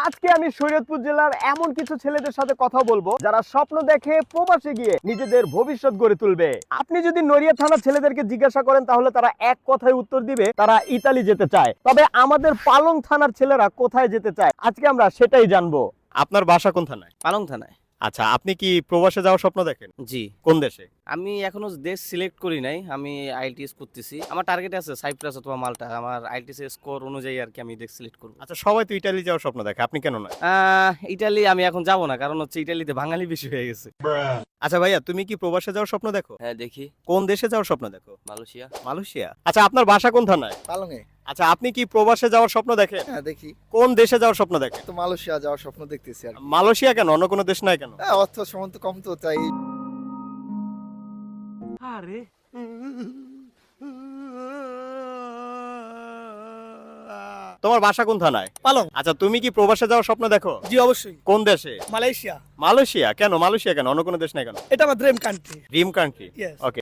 আজকে আমি শরীয়তপুর জেলার এমন কিছু ছেলেদের সাথে কথা বলবো যারা স্বপ্ন দেখে প্রবাসে গিয়ে নিজেদের ভবিষ্যৎ গড়ে তুলবে। আপনি যদি নড়িয়া থানার ছেলেদেরকে জিজ্ঞাসা করেন তাহলে তারা এক কথায় উত্তর দিবে তারা ইতালি যেতে চায়। তবে আমাদের পালং থানার ছেলেরা কোথায় যেতে চায় আজকে আমরা সেটাই জানবো। আপনার বাসা কোন থানায়? পালং থানায়। আচ্ছা, আপনি কি প্রবাসে যাওয়ার স্বপ্ন দেখেন? জি, কোন দেশে? আমি এখনো দেশ সিলেক্ট করি নাই, আমি আইএলটিএস করতেছি। আমার টার্গেট আছে সাইপ্রাস অথবা মাল্টা। আমার আইএলটিএস স্কোর অনুযায়ী আর কি আমি দেশ সিলেক্ট করব। আচ্ছা, সবাই তো ইতালি যাওয়ার স্বপ্ন দেখে, আপনি কেন নয়? ইটালি আমি এখন যাব না, কারণ হচ্ছে ইটালিতে বাঙালি বেশি হয়ে গেছে। আচ্ছা ভাইয়া, তুমি কি প্রবাসে যাওয়ার স্বপ্ন দেখো? হ্যাঁ দেখি। কোন দেশে যাওয়ার স্বপ্ন দেখো? মালয়েশিয়া। মালয়েশিয়া। আচ্ছা, আপনার বাসা কোন থানায়? পালংয়ে। আচ্ছা, আপনি কি প্রবাসে যাওয়ার স্বপ্ন দেখেন? হ্যাঁ দেখি। কোন দেশে যাওয়ার স্বপ্ন দেখেন? তো মালয়েশিয়া যাওয়ার স্বপ্ন দেখতেছি আর কি। মালয়েশিয়া কেন, অন্য কোনো দেশ নাই কেন? হ্যাঁ, অর্থ সম্বন্ধ কম তো তাই। তোমার বাসা কোন থানায়? পালং। আচ্ছা, তুমি কি প্রবাসে যাওয়ার স্বপ্ন দেখো? জি অবশ্যই। কোন দেশে? মালয়েশিয়া। মালয়েশিয়া কেন? মালয়েশিয়া কেন, অন্য কোনো দেশ নাই কেন? এটা আমার dream country. Dream country. Yes. ওকে।